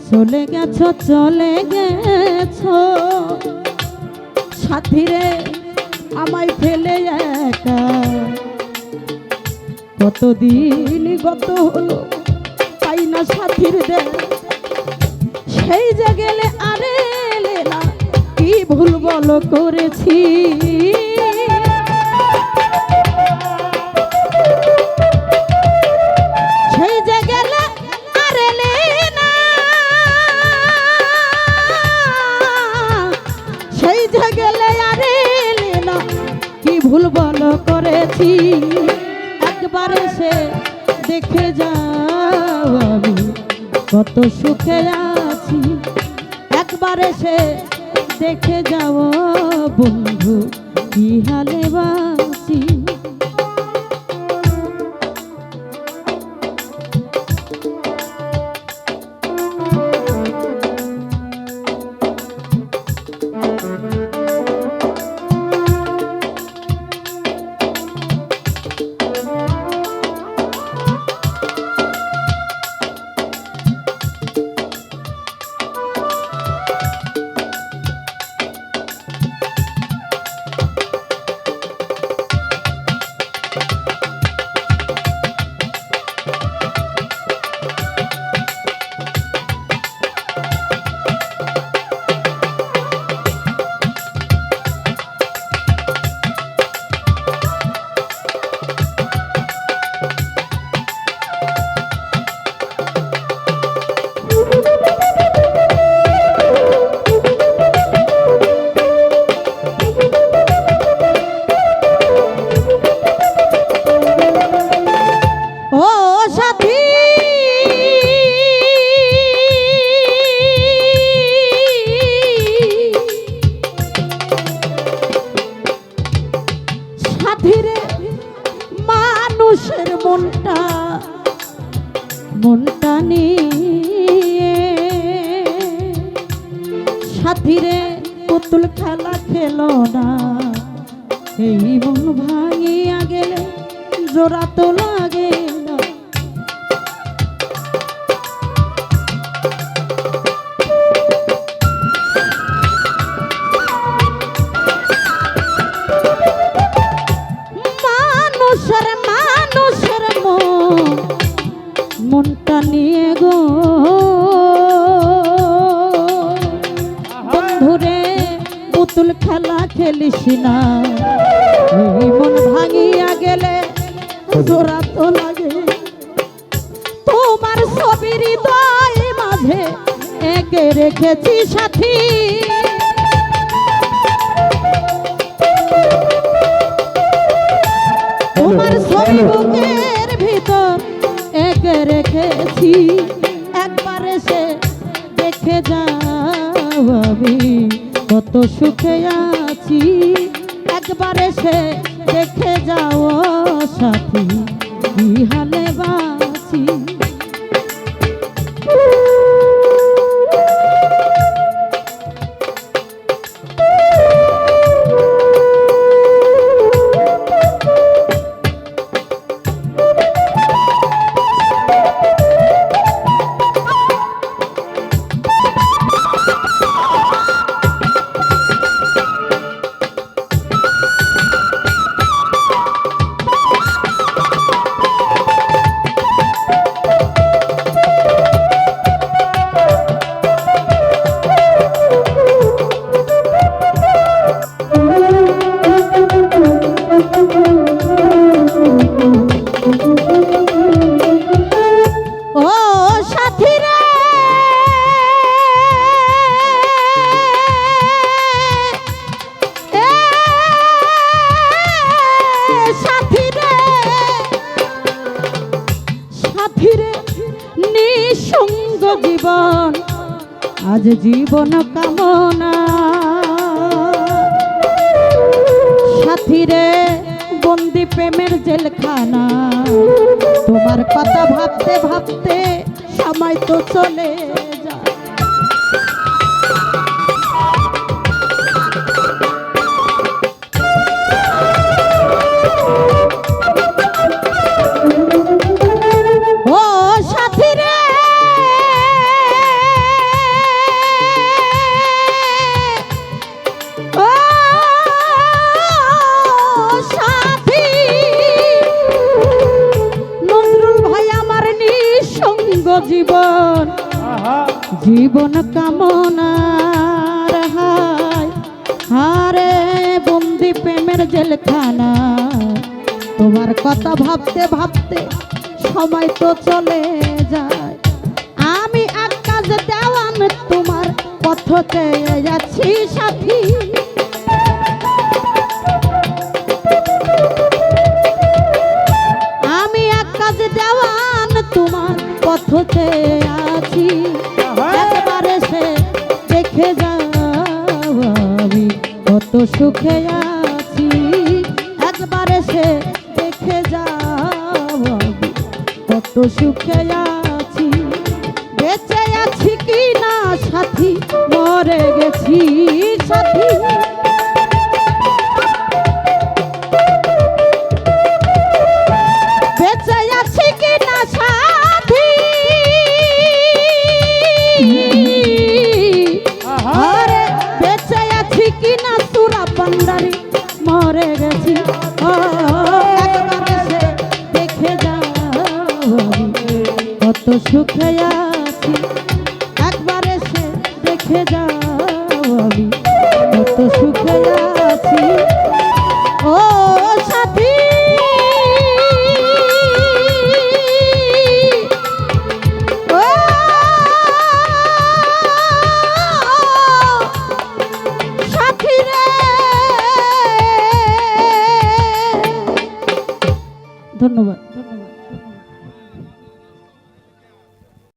চলে গেছো সাথী রে আমায় ফেলে একা। কতদিন গত হলো পাই না সাথীর দেখ, সেই যে গেলে আরে এলে না, কি ভুল বলো করেছি। সেই যে গেলে আর এলে না, সেই যে গেলে আর এলে না, কি ভুল বলো করেছি। একবার এসে দেখে যাও আমি কত সুখে আছি। একবার এসে দেখে যাও বন্ধু কি হালে বাঁচি। মানুষের মনটা নিয়ে সাথীরে পুতুল খেলা খেলো না। এই মন ভাঙিয়া গেলে জোড়া তো লাগে না। মানুষের মনটা নিয়ে গো বন্ধুরে পুতুল খেলা খেলিস না। এই মন ভাঙিয়া গেলে জোড়া তো লাগে। তোমার ছবির হৃদয় মাঝে এঁকে রেখেছি সাথী। তোমার ছবি বুকের ভিতর এঁকে রেখেছি। একবার এসে দেখে যাও আমি কত সুখে আছি। একবার এসে দেখে যাও সাথী কি হালে বাঁচি। জীবন আজ জীবন কামনা সাথীরে বন্দি প্রেমের জেলখানা। তোমার কথা ভাবতে ভাবতে সময় তো চলে যায়। ও সাথীরে গো জীবন জীবন কামনার হায় হারে বন্দি প্রেমের জেলখানা তোমার কথা ভাবতে ভাবতে সময় তো চলে যায় আমি আকাশ দেওয়ান তোমার পথ চেয়ে যাচ্ছি সাথী আমি আকাশ দেওয়ান তোমার পথ চেয়ে আছি একবার এসে দেখে যাও আমি কত সুখে আছি একবার এসে দেখে যাও আমি কত সুখে আছি বেঁচে আছি কি না সাথী মরে গেছি সাথী বেঁচে আছি কি না সাথী আরে বেঁচে আছি কি না সুরা পান্ডারি মরে গেছি একবার এসে দেখে যাও কত সুখে আছি একবার এসে দেখে যাও আমি কত সুখে আছি ও সাথী ও সাথী রে ধন্যবাদ।